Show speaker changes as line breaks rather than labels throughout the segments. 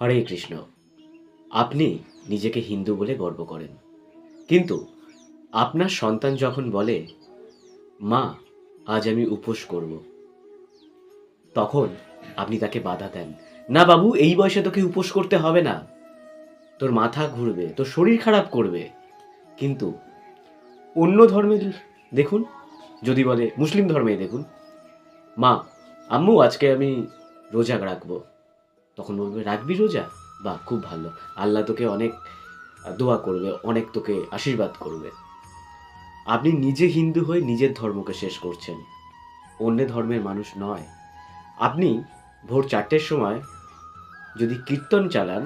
হরে কৃষ্ণ। আপনি নিজেকে হিন্দু বলে গর্ব করেন, কিন্তু আপনার সন্তান যখন বলে, মা আজ আমি উপোস করব, তখন আপনি তাকে বাধা দেন, না বাবু, এই বয়সে তোকে উপোস করতে হবে না, তোর মাথা ঘুরবে, তোর শরীর খারাপ করবে। কিন্তু অন্য ধর্মের দেখুন, যদি বলে মুসলিম ধর্মে দেখুন, মা আম্মু আজকে আমি রোজা রাখবো, তখন বলবে রাখবি রোজা, বাহ খুব ভালো, আল্লাহ তোকে অনেক দোয়া করবে, অনেক তোকে আশীর্বাদ করবে। আপনি নিজে হিন্দু হয়ে নিজের ধর্মকে শেষ করছেন, অন্য ধর্মের মানুষ নয়। আপনি ভোর 4টের সময় যদি কীর্তন চালান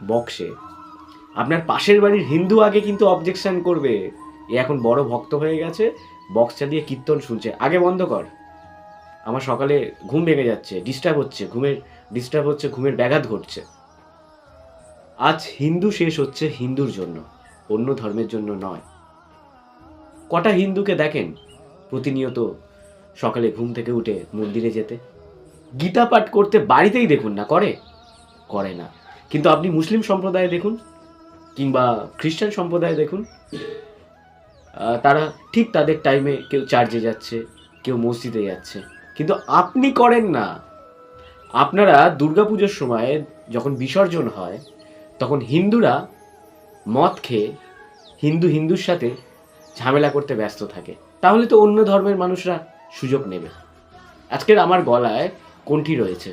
বক্সে, আপনার পাশের বাড়ির হিন্দু আগে কিন্তু অবজেকশন করবে, এ এখন বড় ভক্ত হয়ে গেছে, বক্স চালিয়ে কীর্তন শুনছে, আগে বন্ধ কর, আমার সকালে ঘুম ভেঙে যাচ্ছে, ডিস্টার্ব হচ্ছে, ঘুমের ব্যাঘাত ঘটছে। আজ হিন্দু শেষ হচ্ছে হিন্দুর জন্য, অন্য ধর্মের জন্য নয়। কটা হিন্দুকে দেখেন প্রতিনিয়ত সকালে ঘুম থেকে উঠে মন্দিরে যেতে, গীতা পাঠ করতে বাড়িতেই দেখুন না, করে না। কিন্তু আপনি মুসলিম সম্প্রদায়ে দেখুন কিংবা খ্রিস্টান সম্প্রদায়ে দেখুন, তারা ঠিক তাদের টাইমে কেউ চার্চে যাচ্ছে, কেউ মসজিদে যাচ্ছে, কিন্তু আপনি করেন না। আপনারা দুর্গাপুজোর সময় যখন বিসর্জন হয়, তখন হিন্দুরা মদ খেয়ে হিন্দুর সাথে ঝামেলা করতে ব্যস্ত থাকে, তাহলে তো অন্য ধর্মের মানুষরা সুযোগ নেবে। আজকের আমার গলায় কণ্ঠী রয়েছে,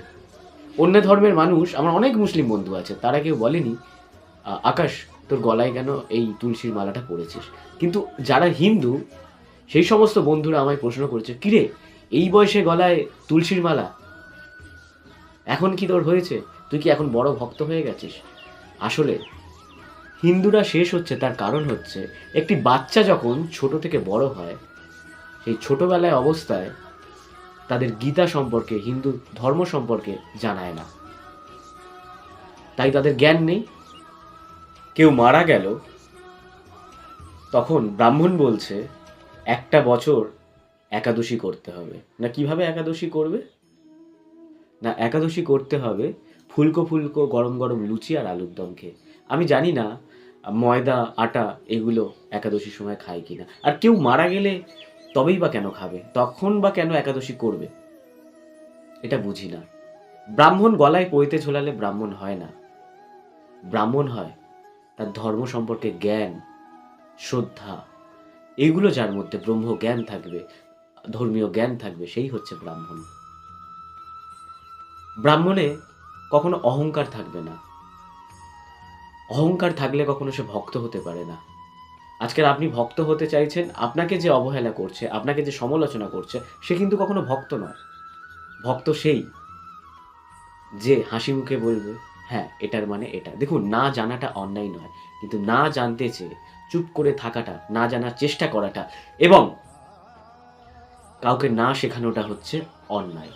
অন্য ধর্মের মানুষ, আমার অনেক মুসলিম বন্ধু আছে, তারা কেউ বলেনি আকাশ তোর গলায় কেন এই তুলসীর মালাটা পরেছিস। কিন্তু যারা হিন্দু সেই সমস্ত বন্ধুরা আমায় প্রশ্ন করেছে, কিরে এই বয়সে গলায় তুলসীর মালা, এখন কি তোর হয়েছে, তুই কি এখন বড় ভক্ত হয়ে গেছিস? আসলে হিন্দুরা শেষ হচ্ছে তার কারণ হচ্ছে, একটি বাচ্চা যখন ছোট থেকে বড় হয়, সেই ছোটবেলায় অবস্থায় তাদের গীতা সম্পর্কে, হিন্দু ধর্ম সম্পর্কে জানায় না, তাই তাদের জ্ঞান নেই। কেউ মারা গেল, তখন ব্রাহ্মণ বলছে একটা বছর একাদশী করতে হবে, না কিভাবে একাদশী করবে, না একাদশী করতে হবে ফুলকো ফুলকো গরম গরম লুচি আর আলুর দম খেয়ে। আমি জানি না ময়দা আটা এগুলো একাদশীর সময় খায় কিনা, আর কেউ মারা গেলে তবেই বা কেন খাবে, তখন বা কেন একাদশী করবে, এটা বুঝি না। ব্রাহ্মণ গলায় পইতে ঝোলালে ব্রাহ্মণ হয় না, ব্রাহ্মণ হয় তার ধর্ম সম্পর্কে জ্ঞান, শ্রদ্ধা, এগুলো যার মধ্যে ব্রহ্ম জ্ঞান থাকবে, ধর্মীয় জ্ঞান থাকবে, সেই হচ্ছে ব্রাহ্মণ। ব্রাহ্মণে কখনো অহংকার থাকবে না, অহংকার থাকলে কখনো সে ভক্ত হতে পারে না। আজকের আপনি ভক্ত হতে চাইছেন, আপনাকে যে অবহেলা করছে, আপনাকে যে সমালোচনা করছে, সে কিন্তু কখনো ভক্ত নয়। ভক্ত সেই যে হাসি মুখে বলবে, হ্যাঁ এটার মানে এটা। দেখুন, না জানাটা অন্যায় নয়, কিন্তু না জানতে চেয়ে চুপ করে থাকাটা, না জানার চেষ্টা করাটা এবং কাউকে না শেখানোটা হচ্ছে অন্যায়।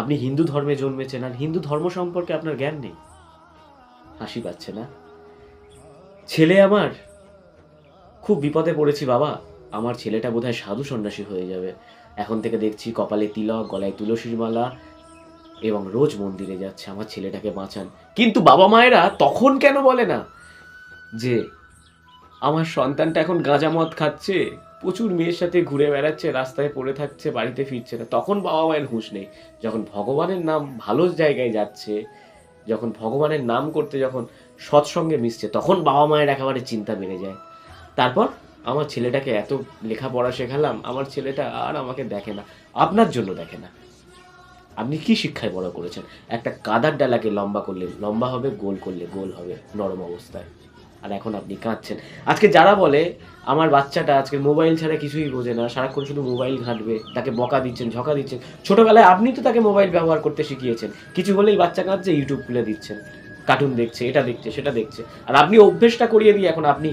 আপনি হিন্দু ধর্মে জন্মেছেন আর হিন্দু ধর্ম সম্পর্কে আপনার জ্ঞান নেই, হাসি পাচ্ছে না? ছেলে আমার খুব বিপদে পড়েছি বাবা, আমার ছেলেটা বোধহয় সাধু সন্ন্যাসী হয়ে যাবে, এখন থেকে দেখছি কপালে তিলক, গলায় তুলসীর মালা এবং রোজ মন্দিরে যাচ্ছে, আমার ছেলেটাকে বাঁচান। কিন্তু বাবা মায়েরা তখন কেন বলে না যে আমার সন্তানটা এখন গাঁজা মদ খাচ্ছে, প্রচুর মেয়ের সাথে ঘুরে বেড়াচ্ছে, রাস্তায় পড়ে থাকছে, বাড়িতে ফিরছে না, তখন বাবা মায়ের হুঁশ নেই। যখন ভগবানের নাম ভালো জায়গায় যাচ্ছে, যখন ভগবানের নাম করতে যখন সৎসঙ্গে মিশছে, তখন বাবা মায়ের একেবারে চিন্তা বেড়ে যায়। তারপর আমার ছেলেটাকে এত লেখাপড়া শেখালাম, আমার ছেলেটা আর আমাকে দেখে না। আপনার জন্য দেখে না। আপনি কি শিক্ষায় বড় করেছেন? একটা কাদার ডালাকে লম্বা করলে লম্বা হবে, গোল করলে গোল হবে নরম অবস্থায়। আর এখন আপনি কাঁদছেন। আজকে যারা বলে আমার বাচ্চাটা আজকে মোবাইল ছাড়া কিছুই বোঝে না, সারাক্ষণ শুধু মোবাইল ঘাঁটবে, তাকে বকা দিচ্ছেন, ঝকা দিচ্ছেন। ছোটবেলায় আপনি তো তাকে মোবাইল ব্যবহার করতে শিখিয়েছেন, কিছু হলেই বাচ্চা কাঁদছে, ইউটিউব খুলে দিচ্ছেন, কার্টুন দেখছে, এটা দেখছে, সেটা দেখছে, আর আপনি অভ্যেসটা করিয়ে দিয়ে এখন আপনি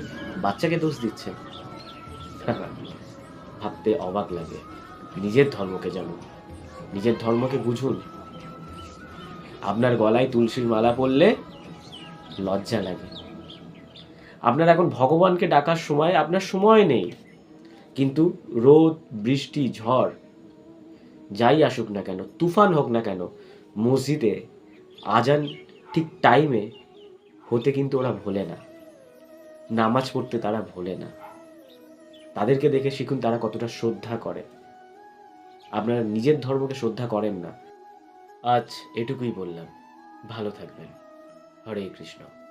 বাচ্চাকে দোষ দিচ্ছেন। ভাবতে অবাক লাগে। নিজের ধর্মকে জানুন, নিজের ধর্মকে বুঝুন। আপনার গলায় তুলসীর মালা পরলে লজ্জা লাগে। আপনার এখন ভগবানকে ডাকার সময় আপনার সময় নেই, কিন্তু রোদ বৃষ্টি ঝড় যাই আসুক না কেন, তুফান হোক না কেন, মসজিদে আজান ঠিক টাইমে হতে কিন্তু ওরা ভোলে না, নামাজ পড়তে তারা ভোলে না। তাদেরকে দেখে শিখুন তারা কতটা শ্রদ্ধা করে। আপনারা নিজের ধর্মকে শ্রদ্ধা করেন না। আজ এটুকুই বললাম। ভালো থাকবেন। হরে কৃষ্ণ।